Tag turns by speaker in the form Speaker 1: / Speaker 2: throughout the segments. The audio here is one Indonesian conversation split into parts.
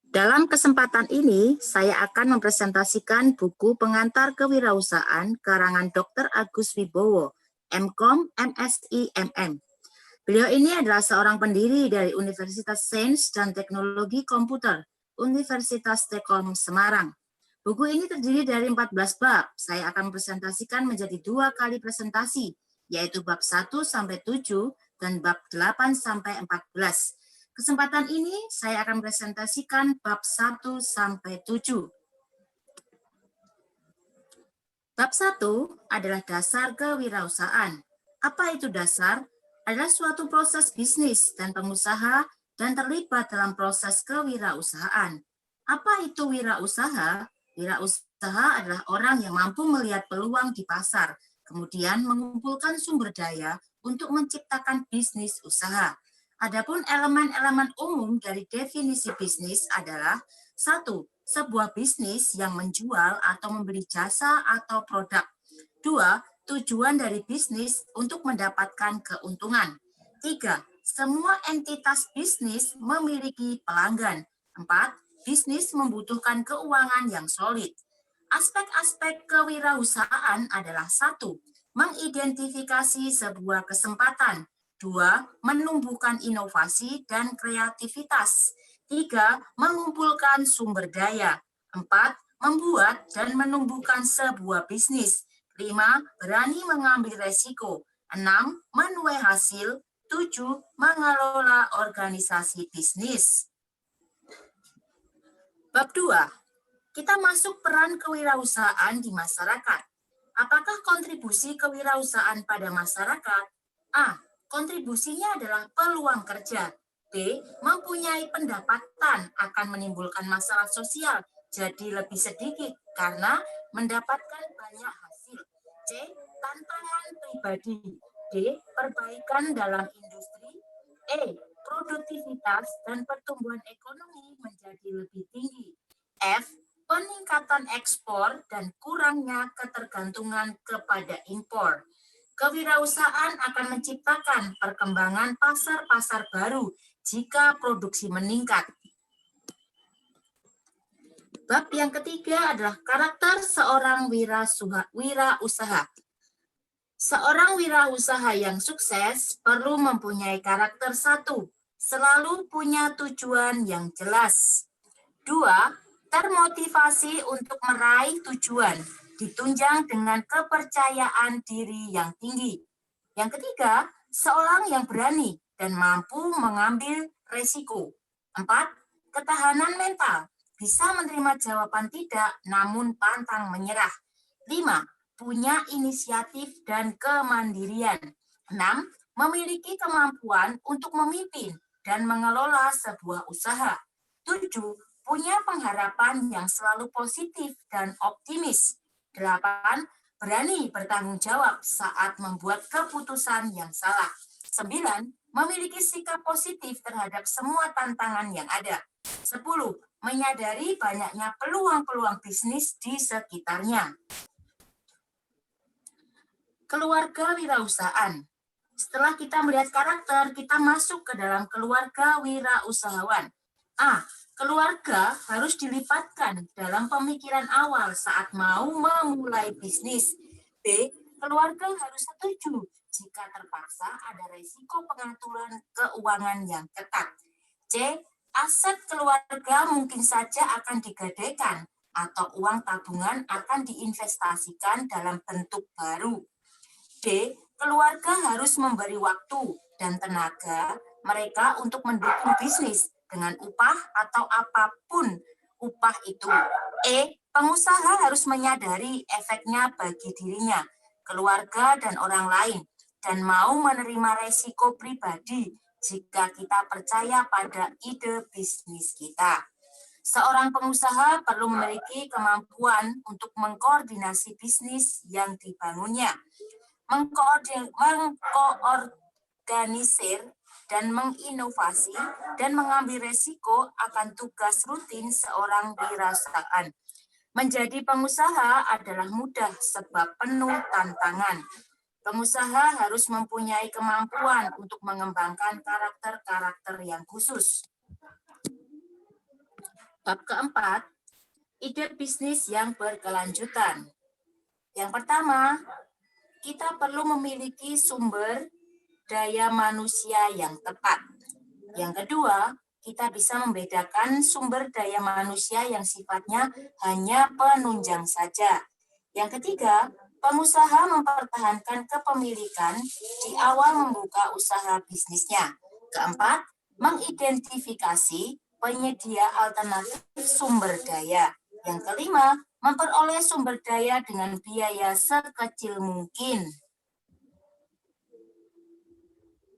Speaker 1: Dalam kesempatan ini, saya akan mempresentasikan buku Pengantar Kewirausahaan karangan Dr. Agus Wibowo, MCom, MSI, MM. Beliau ini adalah seorang pendiri dari Universitas Sains dan Teknologi Komputer, Universitas Telkom Semarang. Buku ini terdiri dari 14 bab. Saya akan mempresentasikan menjadi 2 kali presentasi, yaitu bab 1-7 dan bab 8-14. Kesempatan ini saya akan presentasikan bab 1-7. Bab 1 adalah dasar kewirausahaan. Apa itu dasar? Adalah suatu proses bisnis dan pengusaha dan terlibat dalam proses kewirausahaan. Apa itu wirausaha? Wirausaha adalah orang yang mampu melihat peluang di pasar, kemudian mengumpulkan sumber daya untuk menciptakan bisnis usaha. Adapun elemen-elemen umum dari definisi bisnis adalah 1. Sebuah bisnis yang menjual atau membeli jasa atau produk. 2. Tujuan dari bisnis untuk mendapatkan keuntungan. 3. Semua entitas bisnis memiliki pelanggan. 4. Bisnis membutuhkan keuangan yang solid. Aspek-aspek kewirausahaan adalah 1. Mengidentifikasi sebuah kesempatan. 2. Menumbuhkan inovasi dan kreativitas. 3. Mengumpulkan sumber daya. 4. Membuat dan menumbuhkan sebuah bisnis. 5. Berani mengambil resiko. 6. Menuai hasil. 7. Mengelola organisasi bisnis. Bab 2. Kita masuk peran kewirausahaan di masyarakat. Apakah kontribusi kewirausahaan pada masyarakat? A. Kontribusinya adalah peluang kerja. B. Mempunyai pendapatan akan menimbulkan masalah sosial jadi lebih sedikit karena mendapatkan banyak hasil. C. Tantangan pribadi. D. Perbaikan dalam industri. E. Produktivitas dan pertumbuhan ekonomi menjadi lebih tinggi. F. Peningkatan ekspor dan kurangnya ketergantungan kepada impor. Kewirausahaan akan menciptakan perkembangan pasar-pasar baru jika produksi meningkat. Bab yang ketiga adalah karakter seorang wirausaha. Seorang wirausaha yang sukses perlu mempunyai karakter 1, selalu punya tujuan yang jelas. 2, termotivasi untuk meraih tujuan, ditunjang dengan kepercayaan diri yang tinggi. Yang ketiga, seorang yang berani dan mampu mengambil resiko. 4, ketahanan mental, bisa menerima jawaban tidak namun pantang menyerah. 5, punya inisiatif dan kemandirian. 6, memiliki kemampuan untuk memimpin dan mengelola sebuah usaha. 7, punya pengharapan yang selalu positif dan optimis. 8, berani bertanggung jawab saat membuat keputusan yang salah. 9, memiliki sikap positif terhadap semua tantangan yang ada. 10, menyadari banyaknya peluang-peluang bisnis di sekitarnya. Keluarga wirausahaan. Setelah kita melihat karakter, kita masuk ke dalam keluarga wirausahawan. A. Keluarga harus dilibatkan dalam pemikiran awal saat mau memulai bisnis. B. Keluarga harus setuju jika terpaksa ada risiko pengaturan keuangan yang ketat. C. Aset keluarga mungkin saja akan digadaikan atau uang tabungan akan diinvestasikan dalam bentuk baru. D. Keluarga harus memberi waktu dan tenaga mereka untuk mendukung bisnis dengan upah atau apapun upah itu. E. Pengusaha harus menyadari efeknya bagi dirinya, keluarga, dan orang lain, dan mau menerima resiko pribadi jika kita percaya pada ide bisnis kita. Seorang pengusaha perlu memiliki kemampuan untuk mengkoordinasi bisnis yang dibangunnya, mengorganisir dan menginovasi dan mengambil resiko akan tugas rutin seorang wirausahaan. Menjadi pengusaha adalah mudah sebab penuh tantangan. Pengusaha harus mempunyai kemampuan untuk mengembangkan karakter-karakter yang khusus. Bab keempat, ide bisnis yang berkelanjutan. Yang pertama, kita perlu memiliki sumber daya manusia yang tepat. Yang kedua, kita bisa membedakan sumber daya manusia yang sifatnya hanya penunjang saja. Yang ketiga, pengusaha mempertahankan kepemilikan di awal membuka usaha bisnisnya. Keempat, mengidentifikasi penyedia alternatif sumber daya. Yang kelima, memperoleh sumber daya dengan biaya sekecil mungkin.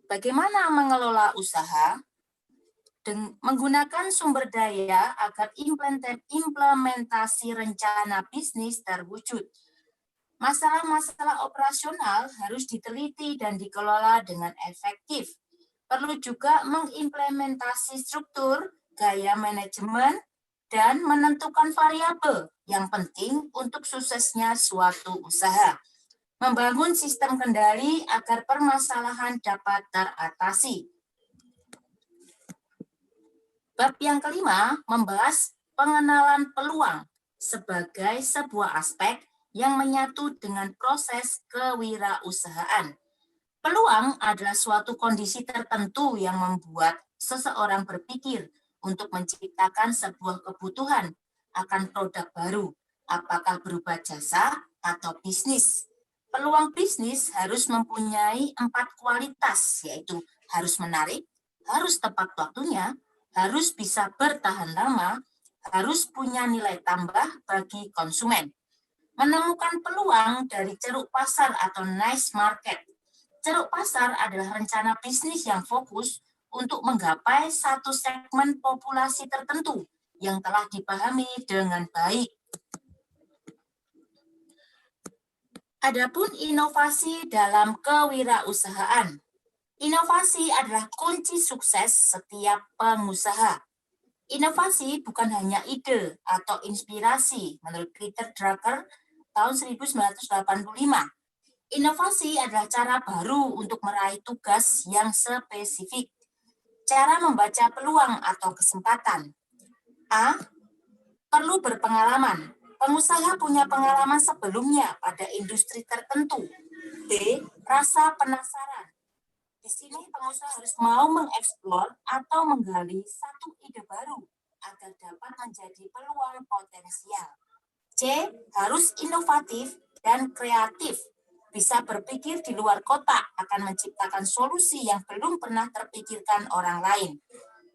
Speaker 1: Bagaimana mengelola usaha? Menggunakan sumber daya agar implementasi rencana bisnis terwujud. Masalah-masalah operasional harus diteliti dan dikelola dengan efektif. Perlu juga mengimplementasi struktur, gaya manajemen, dan menentukan variabel yang penting untuk suksesnya suatu usaha. Membangun sistem kendali agar permasalahan dapat teratasi. Bab yang kelima membahas pengenalan peluang sebagai sebuah aspek yang menyatu dengan proses kewirausahaan. Peluang adalah suatu kondisi tertentu yang membuat seseorang berpikir untuk menciptakan sebuah kebutuhan akan produk baru, apakah berupa jasa atau bisnis. Peluang bisnis harus mempunyai 4 kualitas, yaitu harus menarik, harus tepat waktunya, harus bisa bertahan lama, harus punya nilai tambah bagi konsumen. Menemukan peluang dari ceruk pasar atau niche market. Ceruk pasar adalah rencana bisnis yang fokus untuk menggapai satu segmen populasi tertentu yang telah dipahami dengan baik. Adapun inovasi dalam kewirausahaan. Inovasi adalah kunci sukses setiap pengusaha. Inovasi bukan hanya ide atau inspirasi menurut Peter Drucker tahun 1985. Inovasi adalah cara baru untuk meraih tugas yang spesifik. Cara membaca peluang atau kesempatan. A. Perlu berpengalaman. Pengusaha punya pengalaman sebelumnya pada industri tertentu. B. Rasa penasaran. Di sini pengusaha harus mau mengeksplor atau menggali satu ide baru agar dapat menjadi peluang potensial. C. Harus inovatif dan kreatif. Bisa berpikir di luar kotak akan menciptakan solusi yang belum pernah terpikirkan orang lain.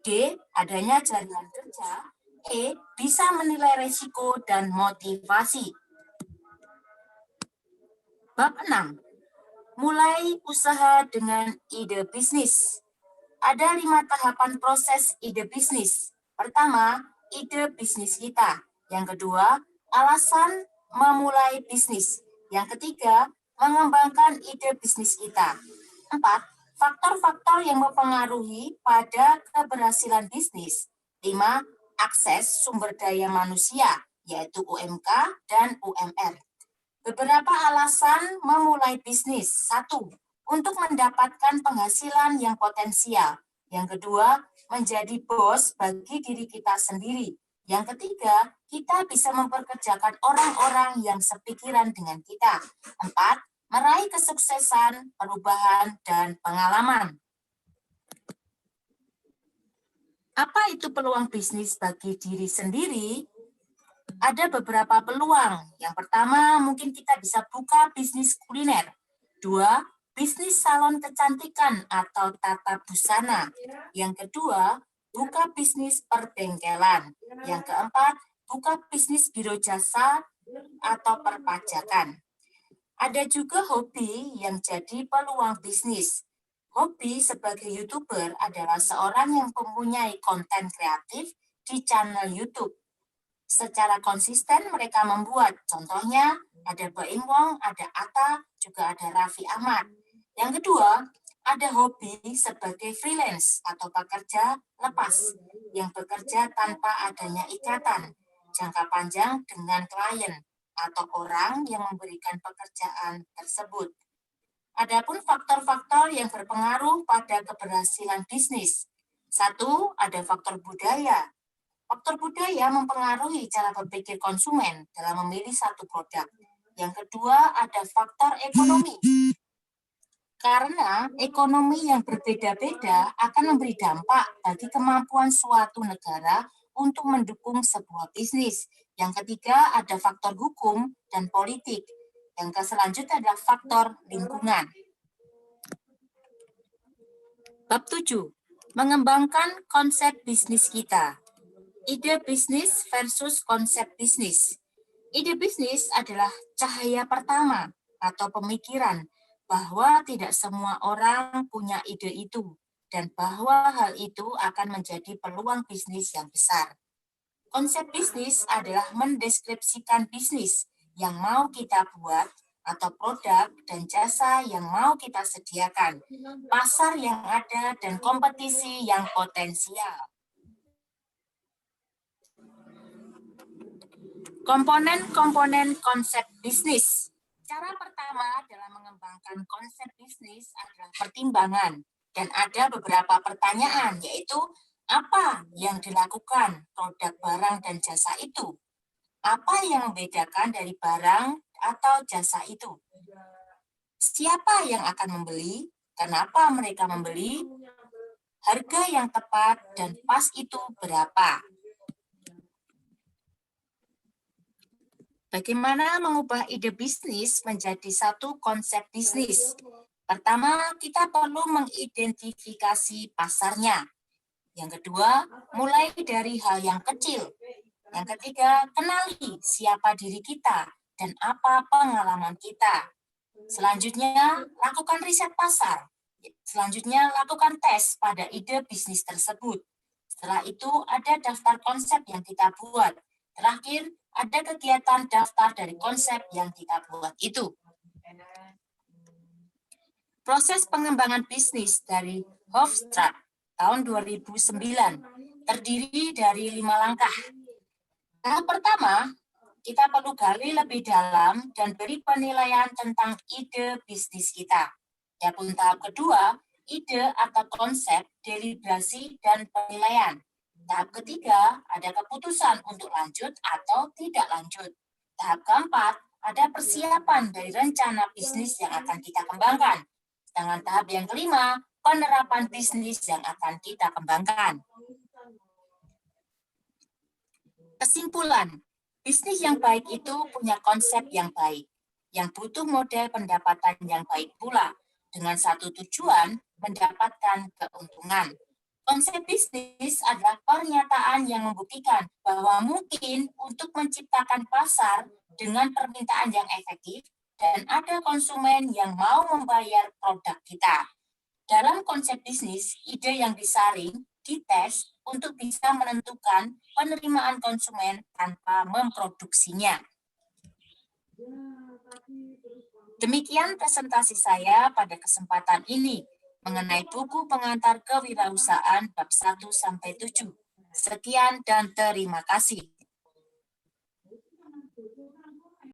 Speaker 1: D. Adanya jaringan kerja. E. Bisa menilai risiko dan motivasi. Bab 6. Mulai usaha dengan ide bisnis. Ada 5 tahapan proses ide bisnis. Pertama, ide bisnis kita. Yang kedua, alasan memulai bisnis. Yang ketiga, mengembangkan ide bisnis kita. 4. Faktor-faktor yang mempengaruhi pada keberhasilan bisnis. 5. Akses sumber daya manusia, yaitu UMK dan UMR. Beberapa alasan memulai bisnis. 1. Untuk mendapatkan penghasilan yang potensial. Yang kedua, menjadi bos bagi diri kita sendiri. Yang ketiga, kita bisa memperkerjakan orang-orang yang sepikiran dengan kita. 4. Meraih kesuksesan, perubahan, dan pengalaman. Apa itu peluang bisnis bagi diri sendiri? Ada beberapa peluang. Yang pertama, mungkin kita bisa buka bisnis kuliner. 2. Bisnis salon kecantikan atau tata busana. Yang kedua, buka bisnis perbengkelan. Yang keempat, buka bisnis biro jasa atau perpajakan. Ada juga hobi yang jadi peluang bisnis. Hobi sebagai YouTuber adalah seorang yang mempunyai konten kreatif di channel YouTube. Secara konsisten mereka membuat, contohnya ada Baim Wong, ada Atta, juga ada Raffi Ahmad. Yang kedua, ada hobi sebagai freelance atau pekerja lepas yang bekerja tanpa adanya ikatan jangka panjang dengan klien atau orang yang memberikan pekerjaan tersebut. Adapun faktor-faktor yang berpengaruh pada keberhasilan bisnis. 1. Ada faktor budaya. Faktor budaya mempengaruhi cara berpikir konsumen dalam memilih satu produk. Yang kedua, ada faktor ekonomi. Karena ekonomi yang berbeda-beda akan memberi dampak bagi kemampuan suatu negara untuk mendukung sebuah bisnis. Yang ketiga, ada faktor hukum dan politik. Yang selanjutnya adalah faktor lingkungan. Bab 7. Mengembangkan konsep bisnis kita. Ide bisnis versus konsep bisnis. Ide bisnis adalah cahaya pertama atau pemikiran bahwa tidak semua orang punya ide itu dan bahwa hal itu akan menjadi peluang bisnis yang besar. Konsep bisnis adalah mendeskripsikan bisnis yang mau kita buat atau produk dan jasa yang mau kita sediakan, pasar yang ada dan kompetisi yang potensial. Komponen-komponen konsep bisnis. Cara pertama dalam mengembangkan konsep bisnis adalah pertimbangan. Dan ada beberapa pertanyaan, yaitu apa yang dilakukan produk barang dan jasa itu? Apa yang membedakan dari barang atau jasa itu? Siapa yang akan membeli? Kenapa mereka membeli? Harga yang tepat dan pas itu berapa? Bagaimana mengubah ide bisnis menjadi satu konsep bisnis? Pertama, kita perlu mengidentifikasi pasarnya. Yang kedua, mulai dari hal yang kecil. Yang ketiga, kenali siapa diri kita dan apa pengalaman kita. Selanjutnya, lakukan riset pasar. Selanjutnya, lakukan tes pada ide bisnis tersebut. Setelah itu, ada daftar konsep yang kita buat. Terakhir, ada kegiatan daftar dari konsep yang kita buat itu. Proses pengembangan bisnis dari Hofstede tahun 2009 terdiri dari 5 langkah. Tahap pertama, kita perlu gali lebih dalam dan beri penilaian tentang ide bisnis kita. Adapun tahap kedua, ide atau konsep, deliberasi, dan penilaian. Tahap ketiga, ada keputusan untuk lanjut atau tidak lanjut. Tahap keempat, ada persiapan dari rencana bisnis yang akan kita kembangkan. Sedangkan tahap yang kelima, penerapan bisnis yang akan kita kembangkan. Kesimpulan, bisnis yang baik itu punya konsep yang baik, yang butuh model pendapatan yang baik pula, dengan satu tujuan, mendapatkan keuntungan. Konsep bisnis adalah pernyataan yang membuktikan bahwa mungkin untuk menciptakan pasar dengan permintaan yang efektif dan ada konsumen yang mau membayar produk kita. Dalam konsep bisnis, ide yang disaring, dites untuk bisa menentukan penerimaan konsumen tanpa memproduksinya. Demikian presentasi saya pada kesempatan ini mengenai buku pengantar kewirausahaan bab 1-7. Sekian dan terima kasih.